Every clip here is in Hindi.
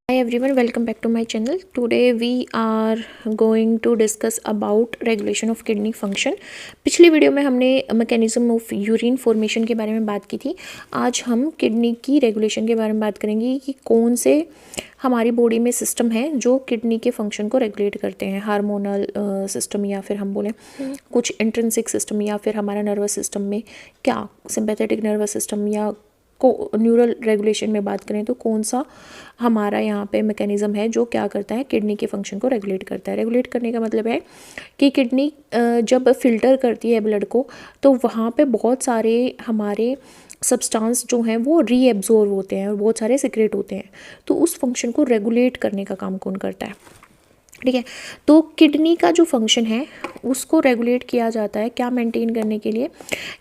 Hi everyone, welcome back to my channel. Today we are going to discuss about regulation of kidney function. पिछली वीडियो में हमने मैकेनिज्म ऑफ यूरिन फॉर्मेशन के बारे में बात की थी. आज हम किडनी की रेगुलेशन के बारे में बात करेंगे कि कौन से हमारी बॉडी में सिस्टम है जो किडनी के फंक्शन को रेगुलेट करते हैं. हार्मोनल सिस्टम या फिर हम बोलें कुछ इंट्रिंसिक सिस्टम या फिर हमारा नर्वस सिस्टम में क्या सिंपैथेटिक नर्वस सिस्टम या को न्यूरल रेगुलेशन में बात करें तो कौन सा हमारा यहाँ पे मैकेनिज़्म है जो क्या करता है किडनी के फंक्शन को रेगुलेट करता है. रेगुलेट करने का मतलब है कि किडनी जब फिल्टर करती है ब्लड को तो वहाँ पे बहुत सारे हमारे सब्सटेंस जो हैं वो रीएब्जॉर्ब होते हैं और बहुत सारे सिक्रेट होते हैं. तो उस फंक्शन को रेगुलेट करने का काम कौन करता है? ठीक है, तो किडनी का जो फंक्शन है उसको रेगुलेट किया जाता है क्या मेंटेन करने के लिए?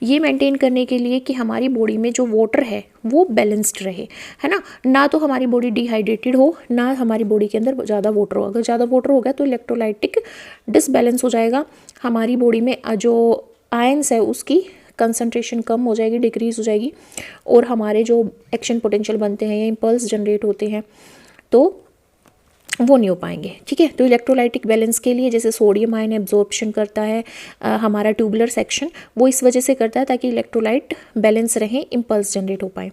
ये मेंटेन करने के लिए कि हमारी बॉडी में जो वाटर है वो बैलेंस्ड रहे, है ना तो हमारी बॉडी डिहाइड्रेटेड हो, ना हमारी बॉडी के अंदर ज़्यादा वाटर हो. अगर ज़्यादा वाटर हो गया तो इलेक्ट्रोलाइटिक डिसबैलेंस हो जाएगा. हमारी बॉडी में जो आयंस है उसकी कंसंट्रेशन कम हो जाएगी, डिक्रीज हो जाएगी और हमारे जो एक्शन पोटेंशियल बनते हैं या इम्पल्स जनरेट होते हैं तो वो नहीं हो पाएंगे. ठीक है, तो इलेक्ट्रोलाइटिक बैलेंस के लिए जैसे सोडियम आयन एब्जॉर्प्शन करता है हमारा ट्यूबुलर सेक्शन, वो इस वजह से करता है ताकि इलेक्ट्रोलाइट बैलेंस रहे, इम्पल्स जनरेट हो पाए.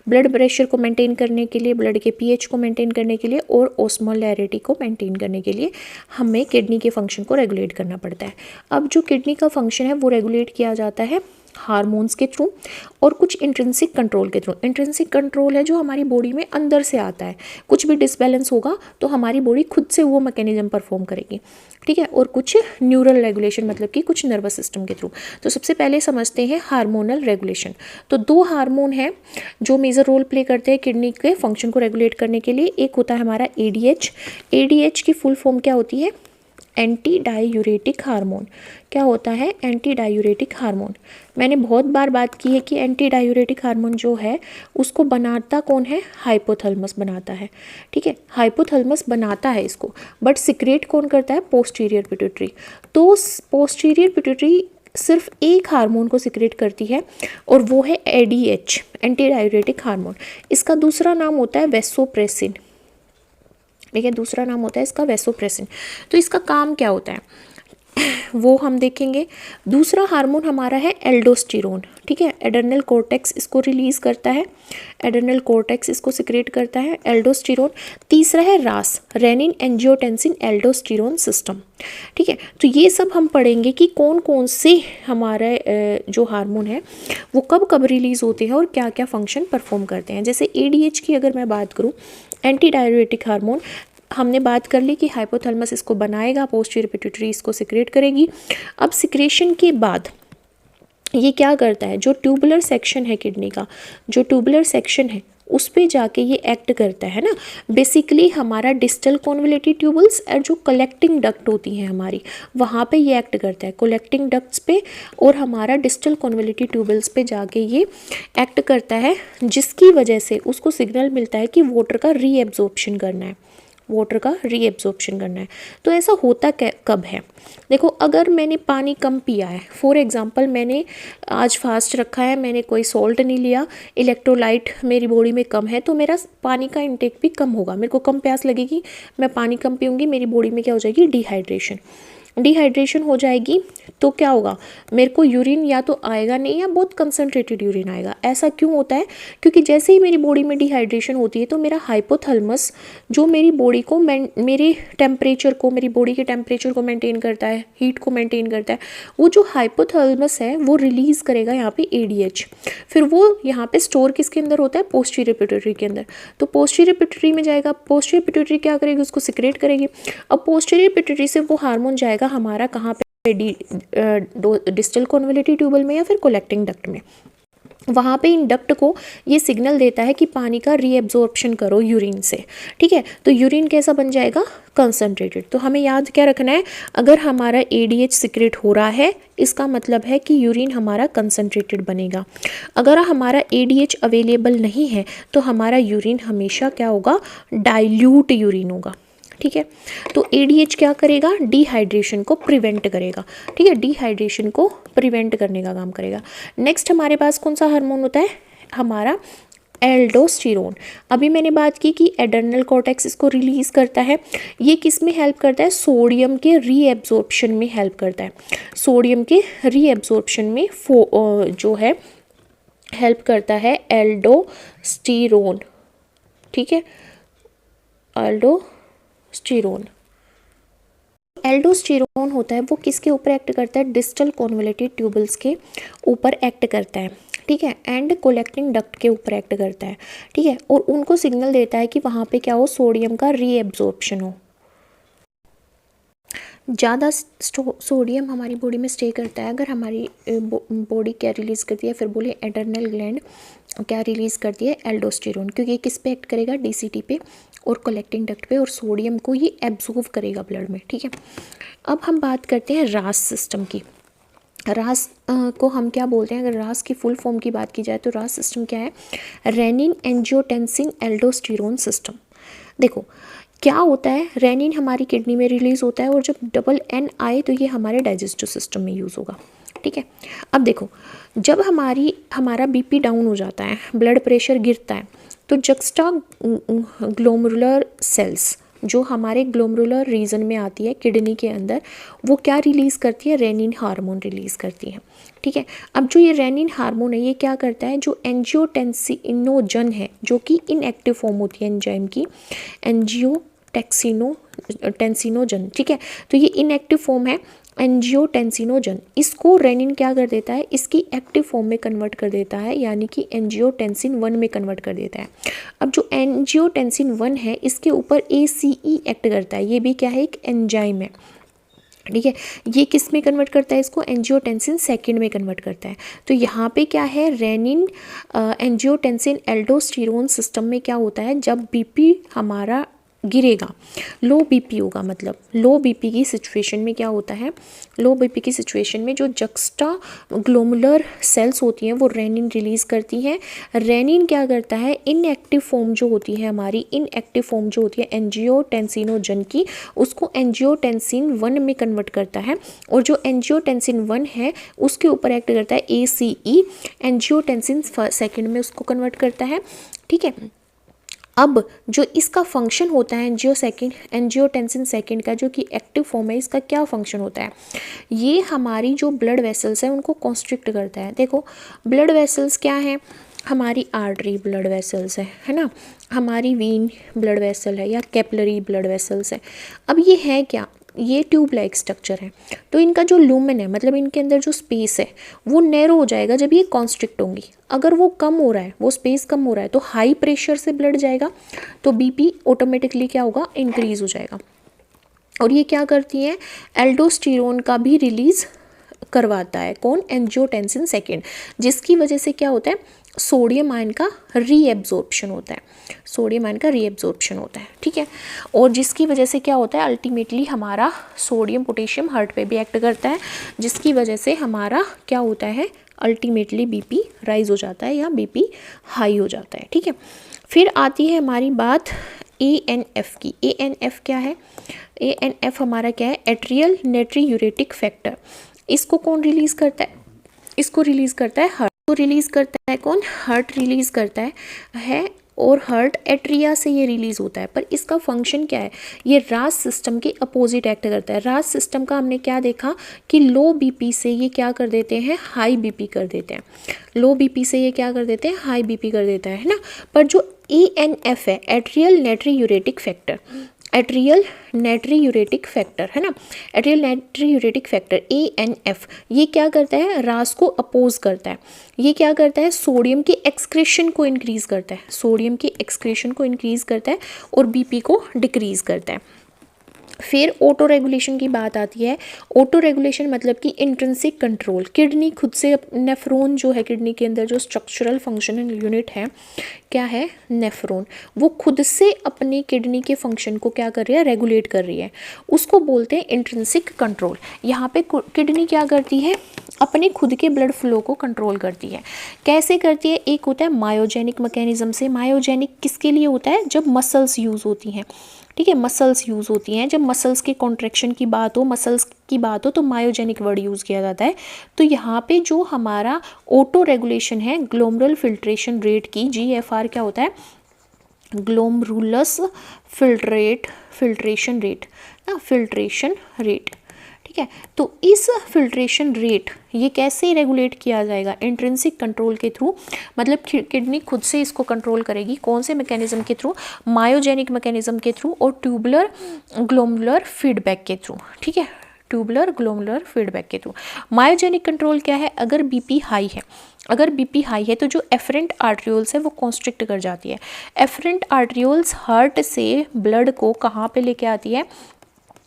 ब्लड प्रेशर को मेंटेन करने के लिए, ब्लड के पीएच को मेंटेन करने के लिए और ऑस्मोलैरिटी को मेंटेन करने के लिए हमें किडनी के फंक्शन को रेगुलेट करना पड़ता है. अब जो किडनी का फंक्शन है वो रेगुलेट किया जाता है हार्मोन्स के थ्रू और कुछ इंट्रिंसिक कंट्रोल के थ्रू. इंट्रिंसिक कंट्रोल है जो हमारी बॉडी में अंदर से आता है. कुछ भी डिसबैलेंस होगा तो हमारी बॉडी खुद से वो मैकेनिज्म परफॉर्म करेगी. ठीक है, और कुछ न्यूरल रेगुलेशन मतलब कि कुछ नर्वस सिस्टम के थ्रू. तो सबसे पहले समझते हैं हार्मोनल रेगुलेशन. तो दो हार्मोन हैं जो मेजर रोल प्ले करते हैं किडनी के फंक्शन को रेगुलेट करने के लिए. एक होता है हमारा एडीएच. एडीएच की फुल फॉर्म क्या होती है? Anti diuretic hormone. क्या होता है? Anti diuretic hormone. मैंने बहुत बार बात की है कि एंटी डायूरेटिक हार्मोन जो है उसको बनाता कौन है? हाइपोथैलेमस बनाता है. ठीक है, हाइपोथैलेमस बनाता है इसको, बट सिक्रेट कौन करता है? Posterior pituitary. तो पोस्टीरियर पिट्यूटरी सिर्फ एक हार्मोन को सिक्रेट करती है और वो है एडीएच, एंटी डायूरेटिक हार्मोन. इसका दूसरा नाम होता है वेसोप्रेसिन. ठीक है, दूसरा नाम होता है इसका वेसोप्रेसिन. तो इसका काम क्या होता है वो हम देखेंगे. दूसरा हार्मोन हमारा है एल्डोस्टेरोन. ठीक है, एड्रेनल कॉर्टेक्स इसको रिलीज करता है, एड्रेनल कॉर्टेक्स इसको सिक्रेट करता है, एल्डोस्टेरोन. तीसरा है रास, रेनिन एंजियोटेंसिन एल्डोस्टेरोन सिस्टम. ठीक है, तो ये सब हम पढ़ेंगे कि कौन कौन से हमारे जो हार्मोन है वो कब कब रिलीज होते हैं और क्या क्या फंक्शन परफॉर्म करते हैं. जैसे एडीएच की अगर मैं बात करूँ, एंटी डायूरेटिक हार्मोन, हमने बात कर ली कि हाइपोथैलेमस इसको बनाएगा, पोस्टीरियर पिट्यूटरी इसको सिक्रेट करेगी. अब सिक्रेशन के बाद ये क्या करता है? जो ट्यूबुलर सेक्शन है किडनी का, जो ट्यूबुलर सेक्शन है उस पे जाके ये एक्ट करता है ना. बेसिकली हमारा डिस्टल कॉन्वोल्यूटिव ट्यूबल्स और जो कलेक्टिंग डक्ट होती हैं हमारी, वहाँ पे ये एक्ट करता है कलेक्टिंग डक्ट्स पे और हमारा डिस्टल कॉन्वोल्यूटिव ट्यूबल्स पे जाके ये एक्ट करता है, जिसकी वजह से उसको सिग्नल मिलता है कि वाटर का रीएब्जॉर्प्शन करना है, वाटर का रीएब्जॉर्प्शन करना है. तो ऐसा होता कब है? देखो, अगर मैंने पानी कम पिया है, फॉर एग्जांपल मैंने आज फास्ट रखा है, मैंने कोई सॉल्ट नहीं लिया, इलेक्ट्रोलाइट मेरी बॉडी में कम है, तो मेरा पानी का इंटेक भी कम होगा, मेरे को कम प्यास लगेगी, मैं पानी कम पीऊँगी, मेरी बॉडी में क्या हो जाएगी? डिहाइड्रेशन. डिहाइड्रेशन हो जाएगी तो क्या होगा? मेरे को यूरिन या तो आएगा नहीं या बहुत कंसनट्रेटेड यूरिन आएगा. ऐसा क्यों होता है? क्योंकि जैसे ही मेरी बॉडी में डिहाइड्रेशन होती है तो मेरा हाइपोथैलेमस जो मेरी बॉडी को मेरे टेम्परेचर को, मेरी बॉडी के टेम्परेचर को मेंटेन करता है, हीट को मेंटेन करता है, वो जो हाइपोथैलेमस है वो रिलीज़ करेगा यहाँ पे एडीएच. फिर वो यहाँ पे स्टोर किसके अंदर होता है? पोस्टीरियर पिट्यूटरी के अंदर. तो पोस्टीरियर पिट्यूटरी में जाएगा, पोस्टीरियर पिट्यूटरी क्या करेगी? उसको सिक्रेट करेगी. अब पोस्टीरियर पिट्यूटरी से वो हार्मोन जाएगा हमारा कहाँ पे? डिस्टल कॉन्वोल्यूटिव ट्यूबल में या फिर कलेक्टिंग डक्ट में. वहाँ पे इन डक्ट को ये सिग्नल देता है कि पानी का रीएब्जॉर्प्शन करो यूरिन से. ठीक है, तो यूरिन कैसा बन जाएगा? कंसनट्रेटेड. तो हमें याद क्या रखना है? अगर हमारा एडीएच सिक्रेट हो रहा है इसका मतलब है कि यूरिन हमारा कंसनट्रेटेड बनेगा. अगर हमारा एडीएच अवेलेबल नहीं है तो हमारा यूरिन हमेशा क्या होगा? डाइल्यूट यूरिन होगा. ठीक है, तो एडीएच क्या करेगा? डिहाइड्रेशन को प्रिवेंट करेगा. ठीक है, डिहाइड्रेशन को प्रिवेंट करने का काम करेगा. नेक्स्ट हमारे पास कौन सा हार्मोन होता है? हमारा एल्डोस्टेरोन। अभी मैंने बात की कि एड्रेनल कॉर्टेक्स इसको रिलीज करता है। ये किस में हेल्प करता है? सोडियम के रीएब्जॉर्प्शन में हेल्प करता है। सोडियम के रीएब्जॉर्प्शन में जो है हेल्प करता है एल्डोस्टेरोन। ठीक है, एल्डोस्टेरोन। एल्डोस्टेरोन होता है वो किसके ऊपर एक्ट करता है? डिस्टल कॉन्वोल्यूटेड ट्यूबल्स के ऊपर एक्ट करता है, ठीक है, एंड कोलेक्टिंग डक्ट के ऊपर एक्ट करता है, ठीक है, और उनको सिग्नल देता है कि वहाँ पे क्या हो? सोडियम का रीएब्जॉर्प्शन हो। ज़्यादा सोडियम हमारी बॉडी में स्टे करता है अगर हमारी बॉडी क्या रिलीज़ करती है, फिर बोले एड्रेनल ग्लैंड क्या रिलीज़ करती है? एल्डोस्टेरोन, क्योंकि ये किस पे एक्ट करेगा? डीसीटी पे और कलेक्टिंग डक्ट पे, और सोडियम को ये एब्जॉर्ब करेगा ब्लड में, ठीक है। अब हम बात करते हैं रास सिस्टम की। रास को हम क्या बोलते हैं? अगर रास की फुल फॉर्म की बात की जाए तो रास सिस्टम क्या है? Renin angiotensin aldosterone system. देखो क्या होता है, रेनिन हमारी किडनी में रिलीज होता है और जब डबल एन आए तो ये हमारे डाइजेस्टिव सिस्टम में यूज़ होगा, ठीक है। अब देखो जब हमारा बीपी डाउन हो जाता है, ब्लड प्रेशर गिरता है, तो जक्स्टा ग्लोमेरुलर सेल्स जो हमारे ग्लोमेरुलर रीजन में आती है किडनी के अंदर, वो क्या रिलीज़ करती है? रेनिन हार्मोन रिलीज़ करती है, ठीक है। अब जो ये रेनिन हार्मोन है ये क्या करता है? जो एंजियोटेंसिनोजन है जो कि इनएक्टिव फॉर्म होती है एंजाइम की, टेंसिनोजन, ठीक है, तो ये इनएक्टिव फॉर्म है एंजियोटेंसिनोजन। इसको रेनिन क्या कर देता है? इसकी एक्टिव फॉर्म में कन्वर्ट कर देता है, यानी कि एंजियोटेंसिन 1 में कन्वर्ट कर देता है। अब जो एंजियोटेंसिन 1 है इसके ऊपर ACE एक्ट करता है। ये भी क्या है? एक एंजाइम है, ठीक है। ये किस में कन्वर्ट करता है? इसको एंजियोटेंसिन 2 में कन्वर्ट करता है। तो यहाँ पे क्या है? रेनिन एंजियोटेंसिन एल्डोस्टेरोन सिस्टम में क्या होता है? जब बीपी हमारा गिरेगा, लो बीपी होगा, मतलब लो बीपी की सिचुएशन में क्या होता है? लो बीपी की सिचुएशन में जो जक्स्टा ग्लोमुलर सेल्स होती हैं वो रेनिन रिलीज़ करती हैं। रेनिन क्या करता है? इनएक्टिव फॉर्म जो होती है हमारी, इनएक्टिव फॉर्म जो होती है एंजियोटेंसिनोजन की, उसको एंजियोटेंसिन 1 में कन्वर्ट करता है, और जो एंजियोटेंसिन 1 है उसके ऊपर एक्ट करता है ACE, एंजियोटेंसिन 2 में उसको कन्वर्ट करता है, ठीक है। अब जो इसका फंक्शन होता है एंजियोटेंसिन 2 का जो कि एक्टिव फॉर्म है, इसका क्या फंक्शन होता है? ये हमारी जो ब्लड वेसल्स हैं उनको कॉन्स्ट्रिक्ट करता है। देखो ब्लड वेसल्स क्या हैं? हमारी आर्टरी ब्लड वेसल्स है ना, हमारी वीन ब्लड वेसल है या कैपिलरी ब्लड वेसल्स है। अब ये है क्या? ये ट्यूब लाइक स्ट्रक्चर है, तो इनका जो लूमेन है, मतलब इनके अंदर जो स्पेस है वो नैरो हो जाएगा जब ये कॉन्स्ट्रिक्ट होंगी। अगर वो कम हो रहा है, वो स्पेस कम हो रहा है, तो हाई प्रेशर से ब्लड जाएगा तो बीपी ऑटोमेटिकली क्या होगा? इंक्रीज हो जाएगा। और ये क्या करती हैं? एल्डोस्टेरोन का भी रिलीज करवाता है। कौन? एंजियोटेंसिन 2, जिसकी वजह से क्या होता है? सोडियम आयन का रीएब्जॉर्प्शन होता है, सोडियम आयन का रीएब्जॉर्प्शन होता है, ठीक है। और जिसकी वजह से क्या होता है? अल्टीमेटली हमारा सोडियम पोटेशियम हार्ट पे भी एक्ट करता है, जिसकी वजह से हमारा क्या होता है? अल्टीमेटली बीपी राइज हो जाता है या बीपी हाई हो जाता है, ठीक है। फिर आती है हमारी बात ANF की। ANF क्या है? ANF हमारा क्या है? Atrial natriuretic factor. इसको कौन रिलीज करता है? इसको रिलीज करता है हार्ट। को रिलीज करता है कौन? हार्ट रिलीज करता है और हार्ट एट्रिया से ये रिलीज होता है। पर इसका फंक्शन क्या है? ये रास सिस्टम के अपोजिट एक्ट करता है। रास सिस्टम का हमने क्या देखा कि लो बीपी से ये क्या कर देते हैं? हाई बीपी कर देते हैं। लो बीपी से ये क्या कर देते हैं? हाई बीपी कर देता है ना। पर जो ANF है, atrial natriuretic factor, atrial natriuretic factor है ना, एट्रियल नाइट्रियूरेटिक फैक्टर ANF, ये क्या करता है? रास को अपोज करता है। ये क्या करता है? सोडियम के एक्सक्रीशन को इंक्रीज करता है, सोडियम के एक्सक्रीशन को इंक्रीज करता है और बीपी को डिक्रीज करता है। फिर ऑटो रेगुलेशन की बात आती है। ऑटो रेगुलेशन मतलब कि इंट्रिंसिक कंट्रोल। किडनी खुद से, नेफ्रॉन जो है किडनी के अंदर जो स्ट्रक्चरल फंक्शनल यूनिट है, क्या है? नेफ्रॉन, वो खुद से अपनी किडनी के फंक्शन को क्या कर रही है? रेगुलेट कर रही है। उसको बोलते हैं इंट्रिंसिक कंट्रोल। यहाँ पे किडनी क्या करती है? अपने खुद के ब्लड फ्लो को कंट्रोल करती है। कैसे करती है? एक होता है मायोजेनिक मैकेनिज्म से। मायोजेनिक किसके लिए होता है? जब मसल्स यूज़ होती हैं, ठीक है, मसल्स यूज़ होती हैं, जब मसल्स के कॉन्ट्रैक्शन की बात हो, मसल्स की बात हो, तो मायोजेनिक वर्ड यूज़ किया जाता है। तो यहाँ पे जो हमारा ऑटो रेगुलेशन है ग्लोमेरुलर फिल्ट्रेशन रेट की, GFR क्या होता है? ग्लोमेरुलस फिल्ट्रेशन रेट ना, फिल्ट्रेशन रेट, ठीक है। तो इस फिल्ट्रेशन रेट ये कैसे रेगुलेट किया जाएगा? इंट्रिंसिक कंट्रोल के थ्रू, मतलब किडनी खुद से इसको कंट्रोल करेगी। कौन से मैकेनिज्म के थ्रू? मायोजेनिक मैकेनिज्म के थ्रू और ट्यूबुलर ग्लोमेरुलर फीडबैक के थ्रू, ठीक है, ट्यूबुलर ग्लोमेरुलर फीडबैक के थ्रू। मायोजेनिक कंट्रोल क्या है? अगर बीपी हाई है, अगर बीपी हाई है तो जो एफरेंट आर्ट्रियोल्स है वो कॉन्स्ट्रिक्ट कर जाती है। एफरेंट आर्ट्रियोल्स हार्ट से ब्लड को कहाँ पे लेके आती है?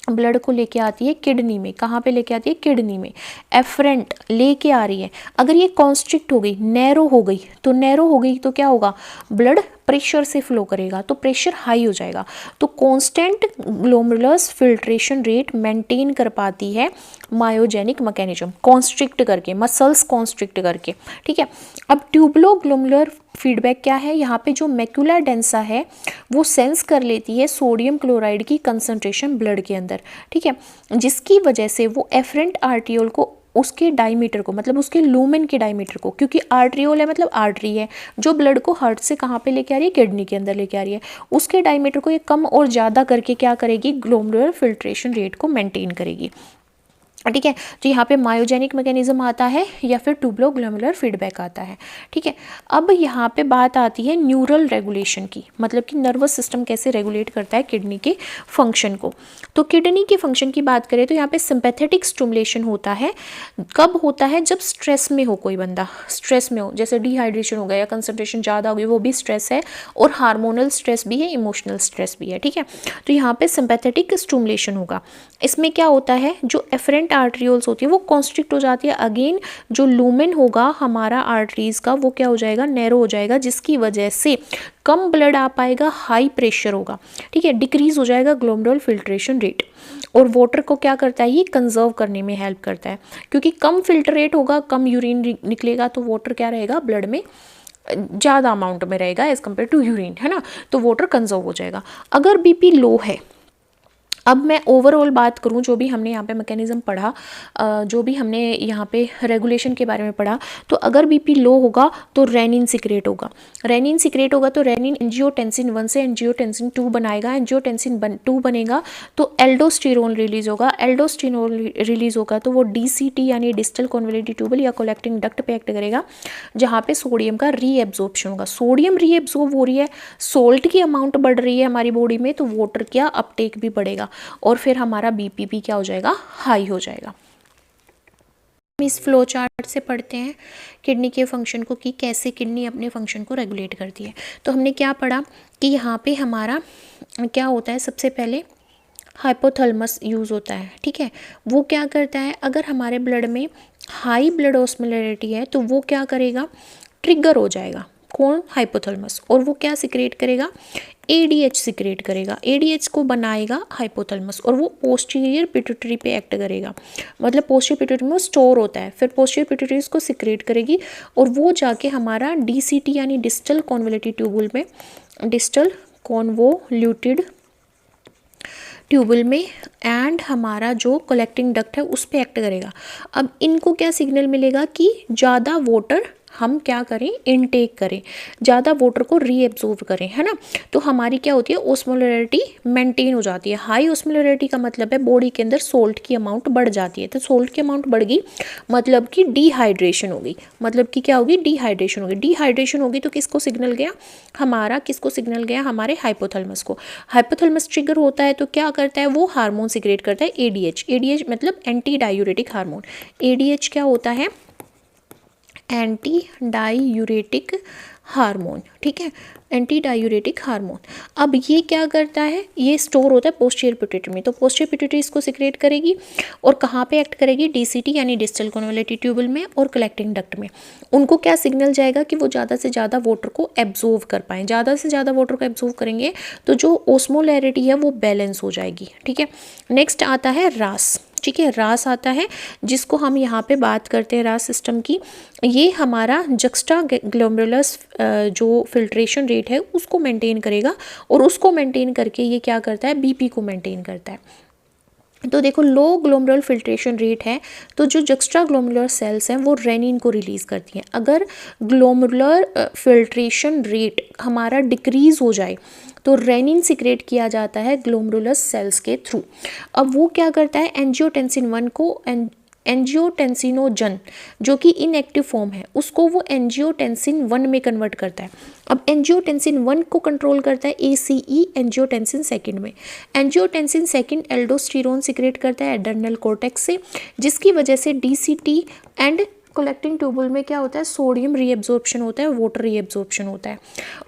ब्लड को लेके आती है किडनी में। कहाँ पे लेके आती है? किडनी में। एफरेंट लेके आ रही है। अगर ये कॉन्स्ट्रिक्ट हो गई, नैरो हो गई, तो नैरो हो गई तो क्या होगा? ब्लड प्रेशर से फ्लो करेगा, तो प्रेशर हाई हो जाएगा। तो constant glomerulus filtration rate maintain कर पाती है मायोजेनिक मैकेनिज्म, कॉन्स्ट्रिक्ट करके, मसल्स कॉन्स्ट्रिक्ट करके, ठीक है। अब ट्यूबुलो ग्लोमेरुलर फीडबैक क्या है? यहाँ पे जो मैक्यूला डेंसा है वो सेंस कर लेती है सोडियम क्लोराइड की कंसंट्रेशन ब्लड के अंदर, ठीक है, जिसकी वजह से वो एफरेंट आर्टियोल को उसके डायमीटर को, मतलब उसके लूमेन के डायमीटर को, क्योंकि आर्ट्रियोल है मतलब आर्टरी है जो ब्लड को हार्ट से कहाँ पे लेके आ रही है? किडनी के अंदर लेके आ रही है। उसके डायमीटर को ये कम और ज़्यादा करके क्या करेगी? ग्लोमेरुलर फिल्ट्रेशन रेट को मेंटेन करेगी, ठीक है। तो यहाँ पे मायोजेनिक मैकेनिज्म आता है या फिर ट्यूबुलो ग्लोमेरुलर फीडबैक आता है, ठीक है। अब यहाँ पे बात आती है न्यूरल रेगुलेशन की, मतलब कि नर्वस सिस्टम कैसे रेगुलेट करता है किडनी के फंक्शन को। तो किडनी के फंक्शन की बात करें तो यहाँ पे सिंपैथेटिक स्टिमुलेशन होता है। कब होता है? जब स्ट्रेस में हो कोई बंदा, स्ट्रेस में हो, जैसे डिहाइड्रेशन हो गया या कंसनट्रेशन ज़्यादा हो गई, वो भी स्ट्रेस है, और हार्मोनल स्ट्रेस भी है, इमोशनल स्ट्रेस भी है, ठीक है। तो यहाँ पे सिंपैथेटिक स्टिमुलेशन होगा। इसमें क्या होता है? जो एफरेंट आर्ट्रियोल्स होती है वो कॉन्स्ट्रिक्ट हो जाती है। अगेन जो लूमेन होगा हमारा आर्टरीज का वो क्या हो जाएगा? नैरो हो जाएगा, जिसकी वजह से कम ब्लड आ पाएगा, हाई प्रेशर होगा, ठीक है, डिक्रीज हो जाएगा ग्लोमेरुलर फिल्ट्रेशन रेट। और वाटर को क्या करता है? ये कंजर्व करने में हेल्प करता है, क्योंकि कम फिल्टर रेट होगा, कम यूरिन निकलेगा, तो वाटर क्या रहेगा? ब्लड में ज़्यादा अमाउंट में रहेगा एज कम्पेयर टू यूरिन, है ना, तो वाटर कंजर्व हो जाएगा। अगर बीपी लो है, अब मैं ओवरऑल बात करूं, जो भी हमने यहाँ पे मैकेनिज्म पढ़ा, जो भी हमने यहाँ पे रेगुलेशन के बारे में पढ़ा, तो अगर बीपी लो होगा तो रेनिन सिक्रेट होगा। रेनिन सिक्रेट होगा तो रेनिन एंजियोटेंसिन 1 से एंजियोटेंसिन 2 बनाएगा। एंजियोटेंसिन 2 बनेगा तो एल्डोस्टेरोन रिलीज होगा। एल्डोस्टेरोन रिलीज होगा तो वो DCT यानी डिस्टल कॉन्वोल्यूटिंग ट्यूबल या कलेक्टिंग डक्ट पे एक्ट करेगा, जहाँ पे सोडियम का रीएब्जॉर्प्शन होगा। सोडियम रीएब्जॉर्ब हो रही है, सोल्ट की अमाउंट बढ़ रही है हमारी बॉडी में, तो वाटर क्या अपटेक भी बढ़ेगा, और फिर हमारा बीपी भी क्या हो जाएगा? हाई हो जाएगा। हम इस फ्लो चार्ट से पढ़ते हैं किडनी के फंक्शन को, कि कैसे किडनी अपने फंक्शन को रेगुलेट करती है। तो हमने क्या पढ़ा कि यहाँ पे हमारा क्या होता है? सबसे पहले हाइपोथैलेमस यूज़ होता है, ठीक है। वो क्या करता है? अगर हमारे ब्लड में हाई ब्लड ऑस्मोलैरिटी है तो वो क्या करेगा? ट्रिगर हो जाएगा। कौन? हाइपोथैलेमस। और वो क्या सिक्रेट करेगा? ADH सिक्रेट करेगा। ADH को बनाएगा हाइपोथैलेमस, और वो पोस्टीरियर पिट्यूटरी पे एक्ट करेगा, मतलब पोस्टीरियर पिट्यूटरी में स्टोर होता है, फिर पोस्टीरियर पिट्यूटरी इसको सिक्रेट करेगी, और वो जाके हमारा DCT यानी डिस्टल कॉन्वोल्यूटिंग ट्यूबुल में, डिस्टल कॉन्वोल्यूटेड ट्यूबल में, एंड हमारा जो कलेक्टिंग डक्ट है उस पर एक्ट करेगा। अब इनको क्या सिग्नल मिलेगा कि ज़्यादा वाटर हम क्या करें? इनटेक करें, ज़्यादा वाटर को रीएब्जॉर्ब करें, है ना। तो हमारी क्या होती है? ऑस्मोलैरिटी मेंटेन हो जाती है। हाई ऑस्मोलैरिटी का मतलब है बॉडी के अंदर सोल्ट की अमाउंट बढ़ जाती है, तो सोल्ट की अमाउंट बढ़ गई मतलब कि डिहाइड्रेशन होगी, मतलब कि क्या होगी? डिहाइड्रेशन होगी। डिहाइड्रेशन होगी तो किसको सिग्नल गया? हमारा किसको सिग्नल गया? हमारे हाइपोथैलेमस को। हाइपोथैलेमस ट्रिगर होता है तो क्या करता है? वो हार्मोन सिक्रेट करता है ADH। ADH मतलब एंटी डायूरेटिक हार्मोन। ADH क्या होता है? एंटी डायूरेटिक हार्मोन, ठीक है, एंटी डायूरेटिक हार्मोन। अब ये क्या करता है? ये स्टोर होता है पोस्टीरियर पिट्यूटरी में, तो पोस्टीरियर पिट्यूटरी इसको सिक्रेट करेगी, और कहाँ पे एक्ट करेगी? DCT यानी डिस्टल कॉन्वोल्यूटिंग ट्यूबल में और कलेक्टिंग डक्ट में। उनको क्या सिग्नल जाएगा? कि वो ज़्यादा से ज़्यादा वाटर को एब्जॉर्व कर पाएँ। ज़्यादा से ज़्यादा वाटर को एब्जॉर्व करेंगे तो जो ऑस्मोलैरिटी है वो बैलेंस हो जाएगी, ठीक है। नेक्स्ट आता है RAS। ठीक है, रास आता है जिसको हम यहाँ पे बात करते हैं रास सिस्टम की। ये हमारा जक्स्टा ग्लोमेरुलस जो फिल्ट्रेशन रेट है उसको मेंटेन करेगा, और उसको मेंटेन करके ये क्या करता है, बीपी को मेंटेन करता है। तो देखो, लो ग्लोमेरुलर फिल्ट्रेशन रेट है तो जो जक्स्ट्रा ग्लोमेरुलर सेल्स हैं वो रेनिन को रिलीज़ करती हैं। अगर ग्लोमेरुलर फिल्ट्रेशन रेट हमारा डिक्रीज़ हो जाए तो रेनिन सिक्रेट किया जाता है ग्लोमेरुलस सेल्स के थ्रू। अब वो क्या करता है, एंजियोटेंसिन 1 को एंजियोटेंसिनोजन जो कि इनएक्टिव फॉर्म है उसको वो एंजियोटेंसिन 1 में कन्वर्ट करता है। अब एंजियोटेंसिन 1 को कंट्रोल करता है ACE एंजियोटेंसिन 2 में। एंजियोटेंसिन 2 एल्डोस्टेरोन सिक्रेट करता है एड्रेनल कॉर्टेक्स से, जिसकी वजह से DCT एंड कलेक्टिंग ट्यूबुल में क्या होता है, सोडियम रीएब्जॉर्प्शन होता है, वाटर रीएब्जॉर्प्शन होता है।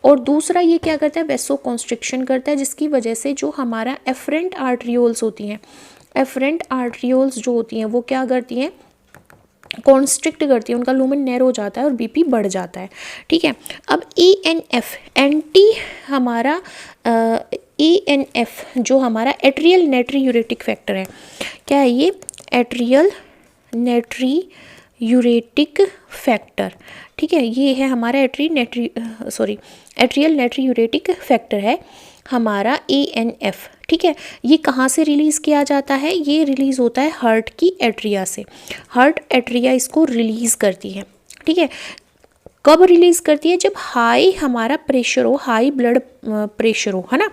और दूसरा ये क्या करता है, वेसोकॉन्स्ट्रिक्शन करता है, जिसकी वजह से जो हमारा एफरेंट आर्ट्रियोल्स होती हैं, एफरेंट आर्ट्रियोल्स जो होती हैं वो क्या करती हैं, कॉन्स्ट्रिक्ट करती है, उनका लूमेन नैरो हो जाता है और बीपी बढ़ जाता है। ठीक है, अब ENF एंटी हमारा ENF जो हमारा एट्रियल नेट्रीयूरेटिक फैक्टर है, क्या है ये, एट्रियल नेट्रीयूरेटिक फैक्टर। ठीक है, ये है हमारा एट्रियल नेट्रीयूरेटिक फैक्टर है हमारा ENF। ठीक है, ये कहाँ से रिलीज़ किया जाता है, ये रिलीज़ होता है हार्ट की एट्रिया से। हार्ट एट्रिया इसको रिलीज़ करती है। ठीक है, कब रिलीज़ करती है, जब हाई हमारा प्रेशर हो, हाई ब्लड प्रेशर हो, है ना,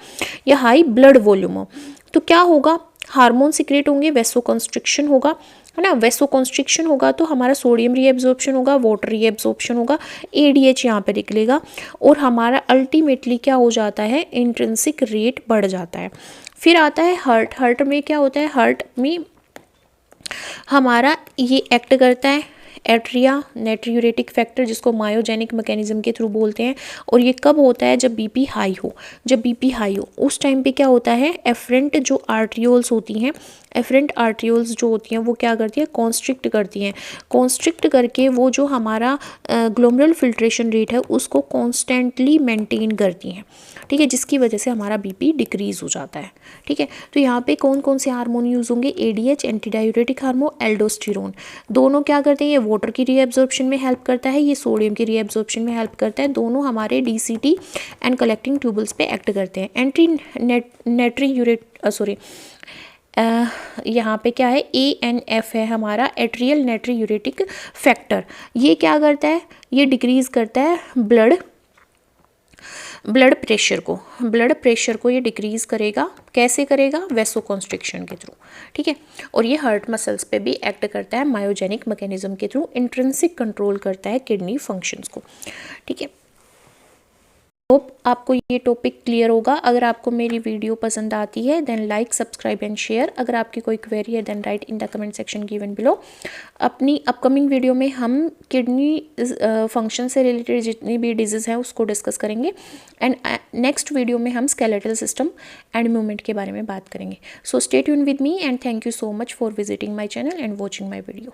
या हाई ब्लड वॉल्यूम हो, तो क्या होगा, हार्मोन सिक्रेट होंगे, वेसोकॉन्स्ट्रिक्शन होगा, है ना। वेसोकॉन्स्ट्रिक्शन होगा तो हमारा सोडियम रीएब्जॉर्प्शन होगा, वाटर रीएब्जॉर्प्शन होगा, ADH यहाँ पे निकलेगा, और हमारा अल्टीमेटली क्या हो जाता है, इंट्रिंसिक रेट बढ़ जाता है। फिर आता है हार्ट। हार्ट में क्या होता है, हार्ट में हमारा ये एक्ट करता है एट्रिया नेट्रीयूरेटिक फैक्टर, जिसको मायोजेनिक मैकेनिज्म के थ्रू बोलते हैं। और ये कब होता है, जब बीपी हाई हो। जब बीपी हाई हो उस टाइम पे क्या होता है, एफरेंट जो आर्ट्रियोल्स होती हैं, एफरेंट आर्ट्रियोल्स जो होती हैं वो क्या करती हैं, कॉन्स्ट्रिक्ट करती हैं। कॉन्स्ट्रिक्ट करके वो जो हमारा ग्लोमेरुलर फिल्ट्रेशन रेट है उसको कॉन्स्टेंटली मेंटेन करती हैं। ठीक है, जिसकी वजह से हमारा बीपी डिक्रीज़ हो जाता है। ठीक है, तो यहाँ पे कौन कौन से हार्मोन यूज़ होंगे, ADH anti diuretic hormone, aldosterone. दोनों क्या करते हैं, ये वाटर की रीएब्जॉर्प्शन में हेल्प करता है, ये सोडियम की रीएब्जॉर्प्शन में हेल्प करता है। दोनों हमारे DCT एंड कलेक्टिंग ट्यूबल्स पे एक्ट करते हैं। यहाँ पे क्या है, ENF है हमारा एट्रियल नेट्रीयूरेटिक फैक्टर। ये क्या करता है, ये डिक्रीज़ करता है ब्लड प्रेशर को ये डिक्रीज़ करेगा। कैसे करेगा, वेसोकॉन्स्ट्रिक्शन के थ्रू। ठीक है, और ये हार्ट मसल्स पे भी एक्ट करता है मायोजेनिक मैकेनिज्म के थ्रू, इंट्रिंसिक कंट्रोल करता है किडनी फंक्शंस को। ठीक है, होप आपको ये टॉपिक क्लियर होगा। अगर आपको मेरी वीडियो पसंद आती है then like, subscribe and share. अगर आपकी कोई क्वेरी है then write in the comment section given below. अपनी अपकमिंग वीडियो में हम किडनी फंक्शन से रिलेटेड जितनी भी डिजीज़ हैं उसको डिस्कस करेंगे, एंड नेक्स्ट वीडियो में हम स्केलेटल सिस्टम एंड मूवमेंट के बारे में बात करेंगे। So stay tune with me and thank you so much for visiting my channel and watching my video.